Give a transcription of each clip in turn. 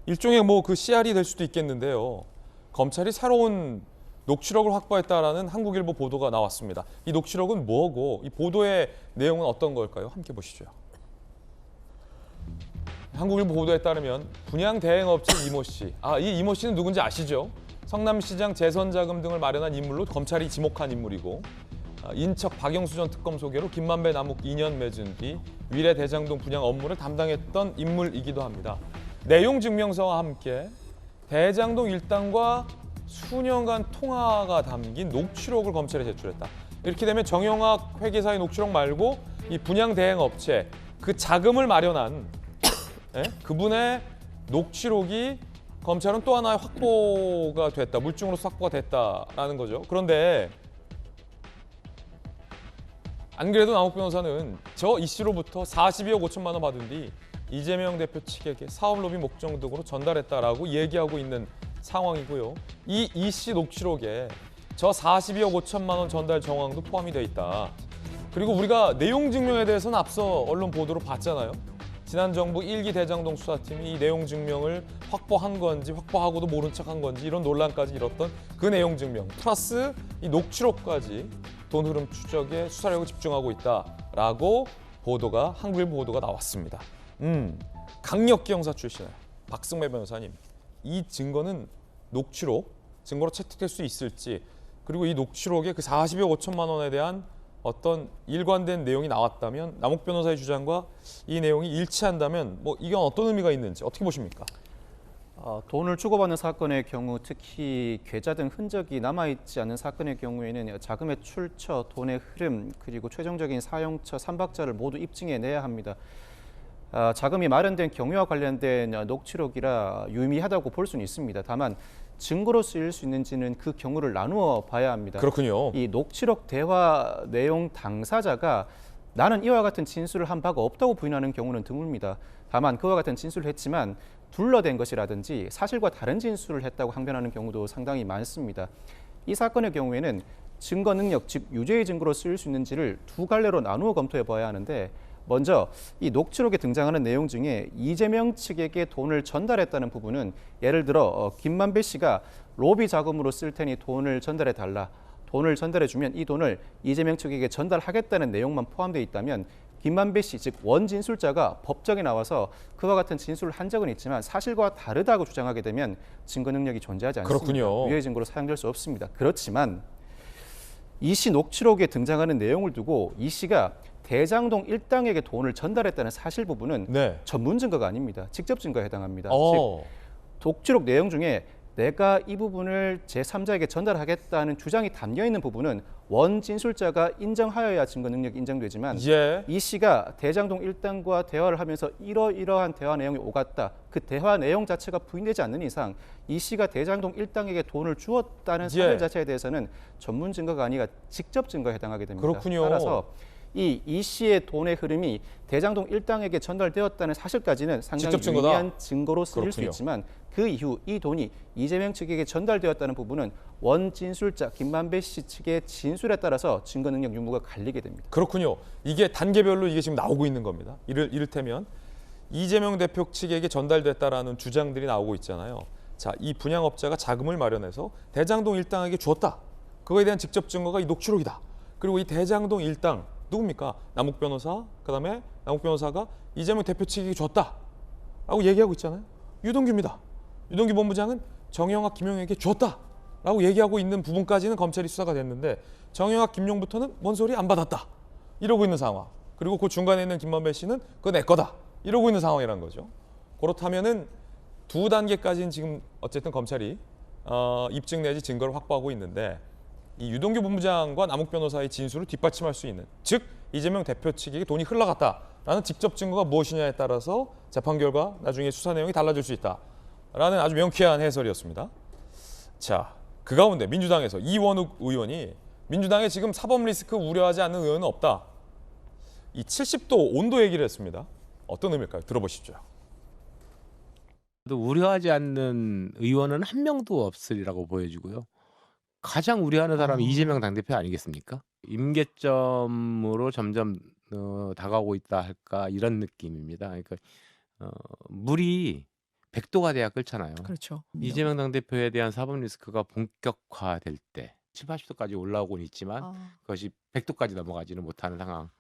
일종의 뭐 그 CR이 될 수도 있겠는데요. 검찰이 새로운 녹취록을 확보했다라는 한국일보 보도가 나왔습니다. 이 녹취록은 뭐고 이 보도의 내용은 어떤 걸까요? 함께 보시죠. 한국일보 보도에 따르면 분양 대행업체 이모 씨. 이 이모 씨는 누군지 아시죠? 성남시장 재선자금 등을 마련한 인물로 검찰이 지목한 인물이고 인척 박영수 전 특검 소개로 김만배 남욱 2년 맺은 뒤 위례 대장동 분양 업무를 담당했던 인물이기도 합니다. 내용 증명서와 함께 대장동 일당과 수년간 통화가 담긴 녹취록을 검찰에 제출했다. 이렇게 되면 정영학 회계사의 녹취록 말고 이 분양 대행 업체 그 자금을 마련한 그분의 녹취록이 검찰은 또 하나의 확보가 됐다. 물증으로서 확보가 됐다라는 거죠. 그런데 안 그래도 남욱 변호사는 저 이 씨로부터 42억 5천만 원 받은 뒤 이재명 대표 측에게 사업 로비 목적 등으로 전달했다라고 얘기하고 있는 상황이고요. 이 씨 녹취록에 저 42억 5천만 원 전달 정황도 포함이 돼 있다. 그리고 우리가 내용 증명에 대해서는 앞서 언론 보도로 봤잖아요. 지난 정부 1기 대장동 수사팀이 이 내용 증명을 확보한 건지 확보하고도 모른 척한 건지 이런 논란까지 일었던 그 내용 증명 플러스 이 녹취록까지 돈 흐름 추적에 수사력을 집중하고 있다라고 보도가 한국일보 보도가 나왔습니다. 강력기 형사 출신의 박승배 변호사님, 이 증거는 녹취록 증거로 채택될 수 있을지, 그리고 이 녹취록에 그 40억 5천만 원에 대한 어떤 일관된 내용이 나왔다면, 남욱 변호사의 주장과 이 내용이 일치한다면 뭐 이건 어떤 의미가 있는지 어떻게 보십니까? 돈을 주고받는 사건의 경우, 특히 계좌 등 흔적이 남아있지 않은 사건의 경우에는 자금의 출처, 돈의 흐름, 그리고 최종적인 사용처, 삼박자를 모두 입증해내야 합니다. 자금이 마련된 경위와 관련된 녹취록이라 유의미하다고 볼 수는 있습니다. 다만 증거로 쓰일 수 있는지는 그 경우를 나누어 봐야 합니다. 그렇군요. 이 녹취록 대화 내용 당사자가 나는 이와 같은 진술을 한 바가 없다고 부인하는 경우는 드뭅니다. 다만 그와 같은 진술을 했지만 둘러댄 것이라든지 사실과 다른 진술을 했다고 항변하는 경우도 상당히 많습니다. 이 사건의 경우에는 증거 능력, 즉 유죄의 증거로 쓰일 수 있는지를 두 갈래로 나누어 검토해 봐야 하는데, 먼저 이 녹취록에 등장하는 내용 중에 이재명 측에게 돈을 전달했다는 부분은, 예를 들어 김만배 씨가 로비 자금으로 쓸 테니 돈을 전달해 달라, 돈을 전달해 주면 이 돈을 이재명 측에게 전달하겠다는 내용만 포함되어 있다면, 김만배 씨, 즉 원진술자가 법정에 나와서 그와 같은 진술을 한 적은 있지만 사실과 다르다고 주장하게 되면 증거 능력이 존재하지 않습니다. 그렇군요. 유죄 증거로 사용될 수 없습니다. 그렇지만 이 씨 녹취록에 등장하는 내용을 두고 이 씨가 대장동 일당에게 돈을 전달했다는 사실 부분은 전문 증거가 아닙니다. 직접 증거에 해당합니다. 즉 녹취록 내용 중에 내가 이 부분을 제3자에게 전달하겠다는 주장이 담겨있는 부분은 원진술자가 인정하여야 증거 능력이 인정되지만, 이 씨가 대장동 일당과 대화를 하면서 이러이러한 대화 내용이 오갔다, 그 대화 내용 자체가 부인되지 않는 이상 이 씨가 대장동 일당에게 돈을 주었다는 사실 자체에 대해서는 전문 증거가 아니라 직접 증거에 해당하게 됩니다. 그렇군요. 따라서 이 씨의 돈의 흐름이 대장동 일당에게 전달되었다는 사실까지는 상당히 유의미한 증거로 쓰일 수 있지만, 그 이후 이 돈이 이재명 측에게 전달되었다는 부분은 원진술자 김만배 씨 측의 진술에 따라서 증거 능력 유무가 갈리게 됩니다. 그렇군요. 이게 단계별로 이게 지금 나오고 있는 겁니다. 이를테면 이재명 대표 측에게 전달됐다라는 주장들이 나오고 있잖아요. 자, 이 분양업자가 자금을 마련해서 대장동 일당에게 주었다. 그거에 대한 직접 증거가 이 녹취록이다. 그리고 이 대장동 일당 누굽니까? 남욱 변호사, 그다음에 남욱 변호사가 이재명 대표 측에게 줬다라고 얘기하고 있잖아요. 유동규입니다. 유동규 본부장은 정영학, 김용에게 줬다라고 얘기하고 있는 부분까지는 검찰이 수사가 됐는데, 정영학, 김용부터는 뭔 소리 안 받았다 이러고 있는 상황. 그리고 그 중간에 있는 김만배 씨는 그거 내 거다 이러고 있는 상황이라는 거죠. 그렇다면은 두 단계까지는 지금 어쨌든 검찰이 입증 내지 증거를 확보하고 있는데, 이 유동규 본부장과 남욱 변호사의 진술을 뒷받침할 수 있는, 즉 이재명 대표 측에게 돈이 흘러갔다라는 직접 증거가 무엇이냐에 따라서 재판 결과 나중에 수사 내용이 달라질 수 있다라는 아주 명쾌한 해설이었습니다. 자, 그 가운데 민주당에서 이원욱 의원이 민주당에 지금 사법 리스크 우려하지 않는 의원은 없다. 이 70도 온도 얘기를 했습니다. 어떤 의미일까요? 들어보시죠. 우려하지 않는 의원은 한 명도 없으리라고 보여지고요. 가장 우려하는 사람이 이재명 당대표 아니겠습니까? 임계점으로 점점 다가오고 있다 할까, 이런 느낌입니다. 그러니까 물이 100도가 돼야 끓잖아요. 그렇죠. 이재명 당대표에 대한 사법 리스크가 본격화될 때 7, 80도까지 올라오고는 있지만 아. 그것이 100도까지 넘어가지는 못하는 상황.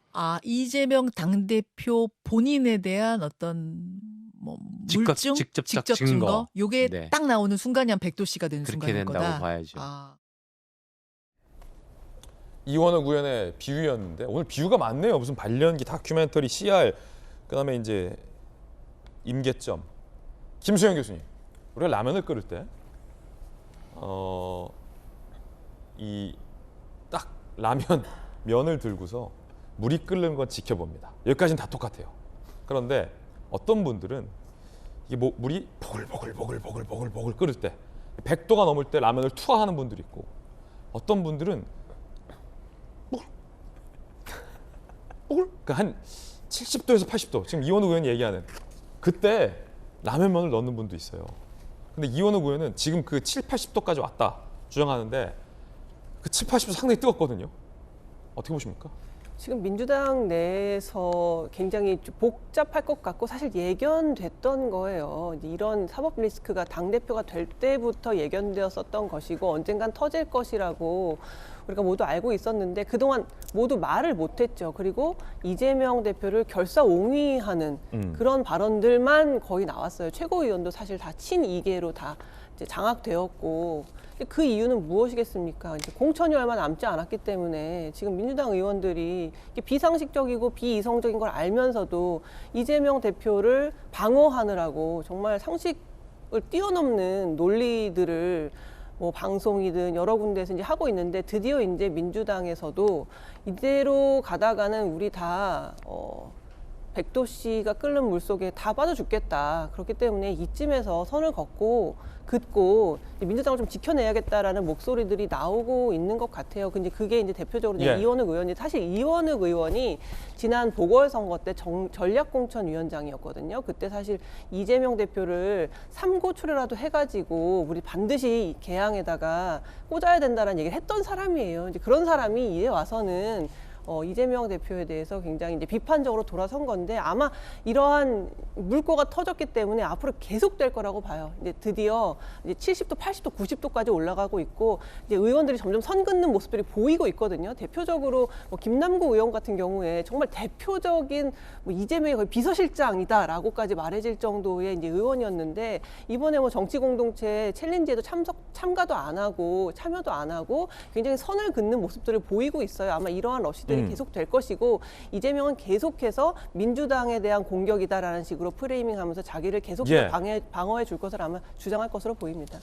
이재명 당대표 본인에 대한 어떤 뭐 물증, 직접적 직접 증거, 증거. 요게 네. 딱 나오는 순간이 한 100도씨가 되는 그렇게 순간인 된다고 거다. 봐야죠. 이원호 구현의 비유였는데 오늘 비유가 많네요. 무슨 발연기, 다큐멘터리, CR, 그다음에 이제 임계점. 김수영 교수님, 우리가 라면을 끓일 때 이 딱 라면 면을 들고서 물이 끓는 건 지켜봅니다. 여기까지는 다 똑같아요. 그런데 어떤 분들은 이게 뭐 물이 보글보글 끓을 때 100도가 넘을 때 라면을 투하하는 분들이 있고 어떤 분들은 그러니까 한 70도에서 80도 지금 이원호 의원이 얘기하는 그때 라면면을 넣는 분도 있어요. 근데 이원호 의원은 지금 그 7, 80도까지 왔다 주장하는데 그 7, 80도 상당히 뜨겁거든요. 어떻게 보십니까? 지금 민주당 내에서 굉장히 좀 복잡할 것 같고 사실 예견됐던 거예요. 이런 사법 리스크가 당대표가 될 때부터 예견되었었던 것이고 언젠간 터질 것이라고 우리가 모두 알고 있었는데 그동안 모두 말을 못했죠. 그리고 이재명 대표를 결사옹위하는 그런 발언들만 거의 나왔어요. 최고위원도 사실 다 친이계로 다 이제 장악되었고 그 이유는 무엇이겠습니까? 이제 공천이 얼마 남지 않았기 때문에 지금 민주당 의원들이 비상식적이고 비이성적인 걸 알면서도 이재명 대표를 방어하느라고 정말 상식을 뛰어넘는 논리들을 뭐 방송이든 여러 군데에서 이제 하고 있는데 드디어 이제 민주당에서도 이대로 가다가는 우리 다 100도씨가 끓는 물 속에 다 빠져 죽겠다. 그렇기 때문에 이쯤에서 선을 긋고 민주당을 좀 지켜내야겠다라는 목소리들이 나오고 있는 것 같아요. 근데 그게 이제 대표적으로 예. 이원흑 의원이 사실 이원흑 의원이 지난 보궐선거 때 전략공천위원장이었거든요. 그때 사실 이재명 대표를 삼고초려라도 해가지고 우리 반드시 개항에다가 꽂아야 된다는 얘기를 했던 사람이에요. 이제 그런 사람이 이제 와서는 이재명 대표에 대해서 굉장히 이제 비판적으로 돌아선 건데 아마 이러한 물꼬가 터졌기 때문에 앞으로 계속될 거라고 봐요. 이제 드디어 이제 70도, 80도, 90도까지 올라가고 있고 이제 의원들이 점점 선 긋는 모습들이 보이고 있거든요. 대표적으로 뭐 김남국 의원 같은 경우에 정말 대표적인 뭐 이재명이 거의 비서실장이다라고까지 말해질 정도의 이제 의원이었는데 이번에 뭐 정치 공동체 챌린지에도 참가도 안 하고 참여도 안 하고 굉장히 선을 긋는 모습들을 보이고 있어요. 아마 이러한 러시들이 계속될 것이고 이재명은 계속해서 민주당에 대한 공격이다라는 식으로 프레이밍하면서 자기를 계속해서 방어해 줄 것을 아마 주장할 것으로 보입니다.